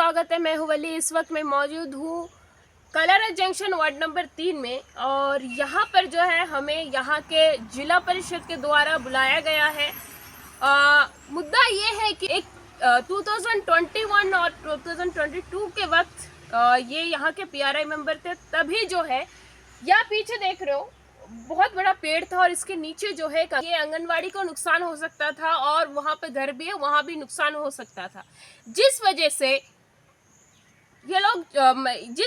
स्वागत है। मैं हूँ वली। इस वक्त मैं मौजूद हूँ कलारा जंक्शन वार्ड नंबर 3 में और यहाँ पर जो है हमें यहाँ के जिला परिषद के द्वारा बुलाया गया है। मुद्दा ये है कि एक 2021 और 2022 के वक्त ये यहाँ के पीआरआई मेंबर थे। तभी जो है या पीछे देख रहे हो बहुत बड़ा पेड़ था और इसके नीचे जो है ये आंगनवाड़ी को नुकसान हो सकता था और वहाँ पे घर भी है, वहाँ भी नुकसान हो सकता था। जिस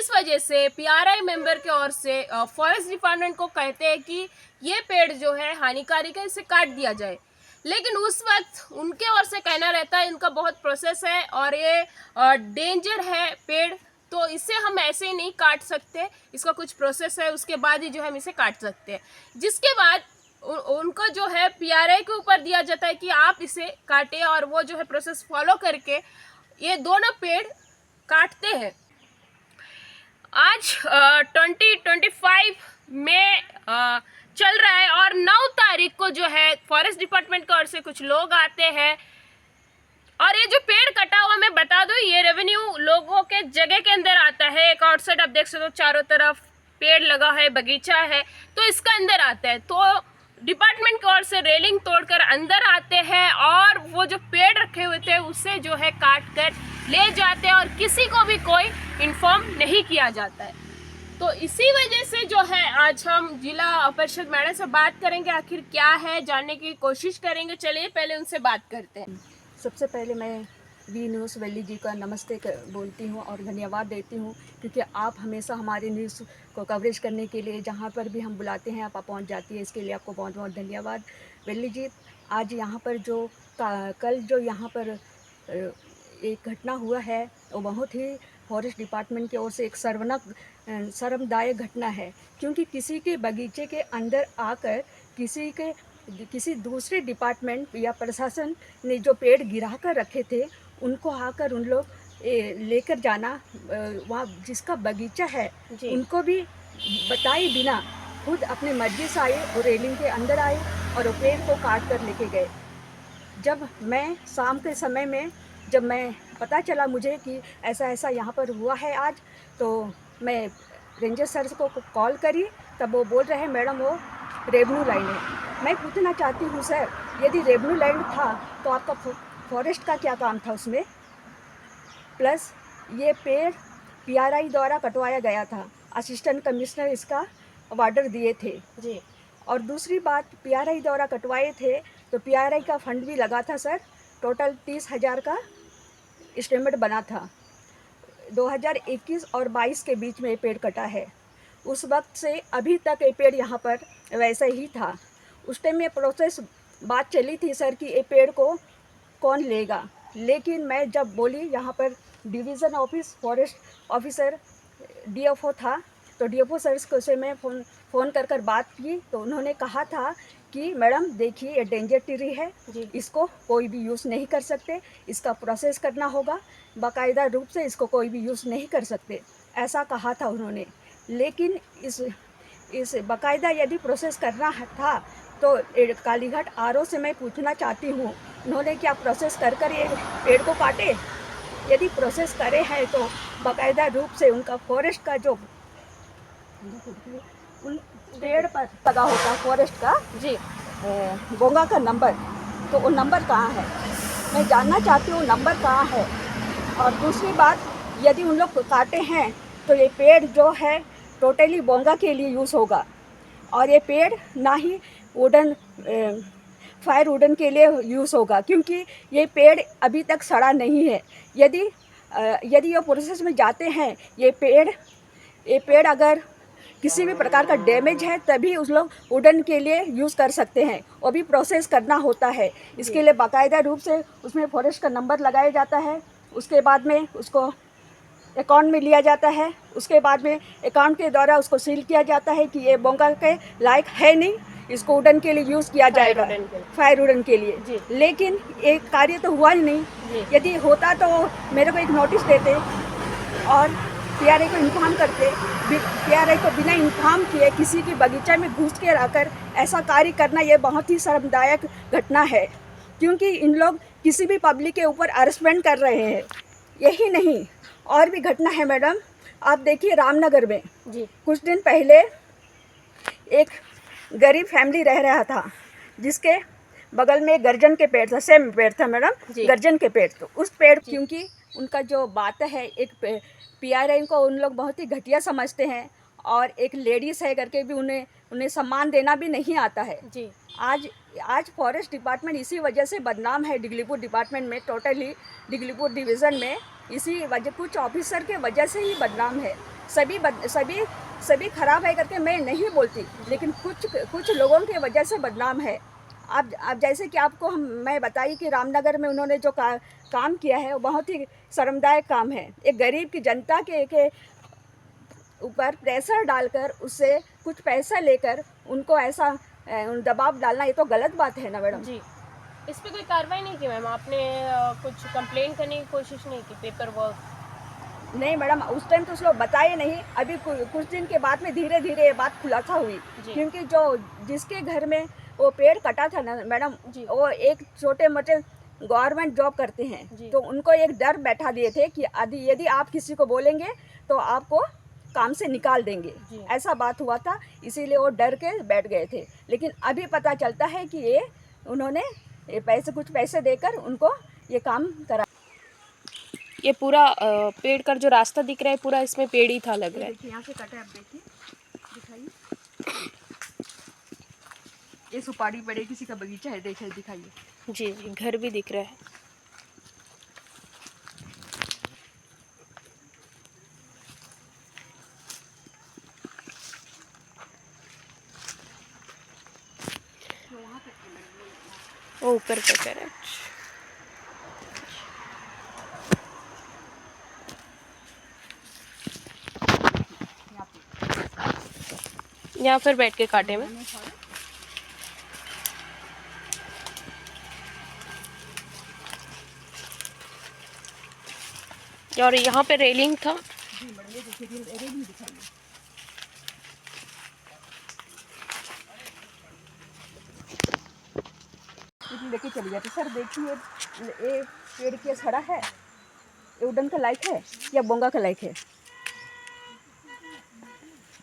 वजह से पीआरआई मेंबर के ओर से फॉरेस्ट डिपार्टमेंट को कहते हैं कि ये पेड़ जो है हानिकारक है, इसे काट दिया जाए। लेकिन उस वक्त उनके ओर से कहना रहता है इनका बहुत प्रोसेस है और ये डेंजर है पेड़, तो इसे हम ऐसे ही नहीं काट सकते, इसका कुछ प्रोसेस है, उसके बाद ही जो हम इसे काट सकते हैं। जिसके बाद उनको जो है पीआरआई के ऊपर दिया जाता है कि आप इसे काटें और वो जो है प्रोसेस फॉलो करके ये दोनों पेड़ काटते हैं। आज 2025 में चल रहा है और 9 तारीख को जो है फॉरेस्ट डिपार्टमेंट की ओर से कुछ लोग आते हैं और ये जो पेड़ कटा हुआ, मैं बता दूं, ये रेवेन्यू लोगों के जगह के अंदर आता है। एक आउटसाइड आप देख सकते हो, चारों तरफ पेड़ लगा है, बगीचा है, तो इसका अंदर आता है। तो डिपार्टमेंट की ओर से रेलिंग तोड़कर अंदर आते हैं और वो जो पेड़ रखे हुए थे उसे जो है काट कर ले जाते हैं और किसी को भी कोई इन्फॉर्म नहीं किया जाता है। तो इसी वजह से जो है आज हम जिला परिषद मैडम से बात करेंगे, आखिर क्या है जानने की कोशिश करेंगे। चलिए पहले उनसे बात करते हैं। सबसे पहले मैं वी न्यूज़ वली जी का नमस्ते बोलती हूँ और धन्यवाद देती हूँ, क्योंकि आप हमेशा हमारे न्यूज़ को कवरेज करने के लिए जहाँ पर भी हम बुलाते हैं आप पहुँच जाती है, इसके लिए आपको बहुत बहुत धन्यवाद। वली जी, आज यहाँ पर जो कल जो यहाँ पर एक घटना हुआ है वो बहुत ही फॉरेस्ट डिपार्टमेंट की ओर से एक शर्मदायक घटना है, क्योंकि किसी के बगीचे के अंदर आकर किसी दूसरे डिपार्टमेंट या प्रशासन ने जो पेड़ गिरा कर रखे थे उनको आकर उन लोग लेकर जाना, वहाँ जिसका बगीचा है उनको भी बताए बिना खुद अपनी मर्जी से आए और रेलिंग के अंदर आए और वो पेड़ को काट कर लेके गए। जब मैं शाम के समय में जब मैं पता चला मुझे कि ऐसा ऐसा यहाँ पर हुआ है आज, तो मैं रेंजर सर को कॉल करी, तब वो बोल रहे हैं मैडम वो रेवेन्यू लाइन है। मैं पूछना चाहती हूँ सर, यदि रेवेन्यू लैंड था तो आपका फॉरेस्ट का क्या काम था उसमें? प्लस ये पेड़ पीआरआई द्वारा कटवाया गया था, असिस्टेंट कमिश्नर इसका ऑर्डर दिए थे जी। और दूसरी बात, पीआरआई द्वारा कटवाए थे तो पीआरआई का फंड भी लगा था सर, टोटल 30,000 का एस्टिमेट बना था। 2021 और 22 के बीच में ये पेड़ कटा है। उस वक्त से अभी तक ये पेड़ यहाँ पर वैसे ही था। उस टाइम में प्रोसेस बात चली थी सर कि ये पेड़ को कौन लेगा, लेकिन मैं जब बोली यहाँ पर division office forest officer DFO था, तो डीएफओ सर से मैं फ़ोन कर बात की, तो उन्होंने कहा था कि मैडम देखिए ये डेंजर ट्री है, इसको कोई भी यूज़ नहीं कर सकते, इसका प्रोसेस करना होगा, बाकायदा रूप से इसको कोई भी यूज़ नहीं कर सकते, ऐसा कहा था उन्होंने। लेकिन इस बाकायदा यदि प्रोसेस करना था तो कालीघाट आरओ से मैं पूछना चाहती हूँ, उन्होंने क्या प्रोसेस कर ये पेड़ को काटे? यदि प्रोसेस करे हैं तो बाकायदा रूप से उनका फॉरेस्ट का जो उन पेड़ पर लगा होता फॉरेस्ट का जी बोंगा का नंबर, तो वो नंबर कहाँ है? मैं जानना चाहती हूँ नंबर कहाँ है। और दूसरी बात, यदि उन लोग काटे हैं तो ये पेड़ जो है टोटली बोंगा के लिए यूज़ होगा और ये पेड़ ना ही फायर वुडन के लिए यूज़ होगा, क्योंकि ये पेड़ अभी तक सड़ा नहीं है। यदि ये प्रोसेस में जाते हैं, ये पेड़ अगर किसी भी प्रकार का डैमेज है तभी उस लोग वुडन के लिए यूज़ कर सकते हैं, वो भी प्रोसेस करना होता है। इसके लिए बाकायदा रूप से उसमें फॉरेस्ट का नंबर लगाया जाता है, उसके बाद में उसको अकाउंट में लिया जाता है, उसके बाद में अकाउंट के द्वारा उसको सील किया जाता है कि ये बोंगा के लायक है नहीं, इसको वुडन के लिए यूज़ किया जाएगा, फायर वुडन के लिए जी। लेकिन एक कार्य तो हुआ ही नहीं। यदि होता तो मेरे को एक नोटिस देते और पीआरआई को इन्फॉर्म करते। पीआरआई को बिना इन्फॉर्म किए किसी के बगीचा में घुस के आकर ऐसा कार्य करना, ये बहुत ही शर्मदायक घटना है, क्योंकि इन लोग किसी भी पब्लिक के ऊपर हरासमेंट कर रहे हैं। यही नहीं, और भी घटना है मैडम। आप देखिए रामनगर में जी कुछ दिन पहले एक गरीब फैमिली रह रहा था, जिसके बगल में एक गर्जन के पेड़ था, सेम पेड़ था मैडम, जी। गर्जन के पेड़। तो उस पेड़ क्योंकि उनका जो बात है, एक पीआरआई को उन लोग बहुत ही घटिया समझते हैं, और एक लेडीज़ है करके भी उन्हें सम्मान देना भी नहीं आता है। जी आज फॉरेस्ट डिपार्टमेंट इसी वजह से बदनाम है, डिगलीपुर डिपार्टमेंट में, टोटली डिगलीपुर डिवीज़न में इसी वजह, कुछ ऑफिसर के वजह से ही बदनाम है। सभी खराब है करके मैं नहीं बोलती, लेकिन कुछ लोगों के वजह से बदनाम है। आप जैसे कि आपको मैं बताई कि रामनगर में उन्होंने जो काम किया है वो बहुत ही शर्मदायक काम है। एक गरीब की जनता के ऊपर प्रेशर डालकर उससे कुछ पैसा लेकर उनको ऐसा दबाव डालना, ये तो गलत बात है ना मैडम। जी। इस पे कोई कार्रवाई नहीं की मैम? आपने कुछ कंप्लेंट करने की कोशिश नहीं की? Paper work? नहीं मैडम, उस टाइम तो उसको बताए नहीं। अभी कुछ दिन के बाद में धीरे धीरे ये बात खुलासा हुई, क्योंकि जिसके घर में वो पेड़ कटा था ना मैडम, वो एक छोटे मोटे गवर्नमेंट जॉब करते हैं, तो उनको एक डर बैठा दिए थे कि यदि आप किसी को बोलेंगे तो आपको काम से निकाल देंगे, ऐसा बात हुआ था। इसीलिए वो डर के बैठ गए थे। लेकिन अभी पता चलता है कि उन्होंने कुछ पैसे देकर उनको ये काम करा। ये पूरा पेड़ का जो रास्ता दिख रहा है, पूरा इसमें पेड़ ही था लग रहा है। यहाँ से कटे, आप देखिए, दिखाइए। ये सुपारी पेड़ किसी का बगीचा है, दिखाइए। जी जी, घर भी दिख रहा है। वो ऊपर तक है। यहाँ पर बैठ के काटे में। और यहाँ पे रेलिंग था। लेके चली जाती सर। देखिए ये पेड़ की छड़ा है, ये उडन का लाइक है या बोंगा का लाइक है?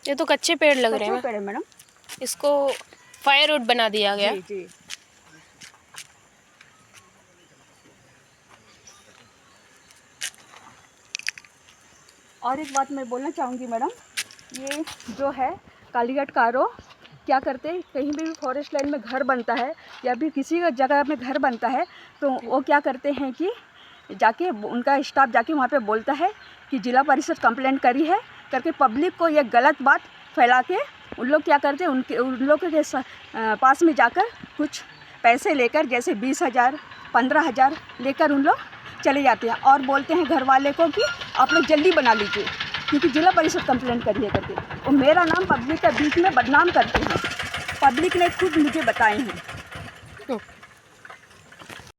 ये तो कच्चे पेड़ लग रहे हैं। पेड़ है मैडम। इसको फायरवुड बना दिया गया। जी जी। और एक बात मैं बोलना चाहूँगी मैडम, ये जो है कालीघाट कारो क्या करते हैं, कहीं भी फॉरेस्ट लाइन में घर बनता है या भी किसी जगह में घर बनता है, तो वो क्या करते हैं कि जाके उनका स्टाफ जाके वहाँ पे बोलता है कि जिला परिषद कंप्लेंट करी है करके, पब्लिक को ये गलत बात फैला के उन लोग क्या करते हैं, उन लोग के पास में जाकर कुछ पैसे लेकर, जैसे 20,000 15,000 लेकर उन लोग चले जाते हैं, और बोलते हैं घर वाले को कि आप लोग जल्दी बना लीजिए क्योंकि जिला परिषद कंप्लेंट करिए करके। और मेरा नाम पब्लिक के बीच में बदनाम करते हैं, पब्लिक ने खुद मुझे बताए हैं।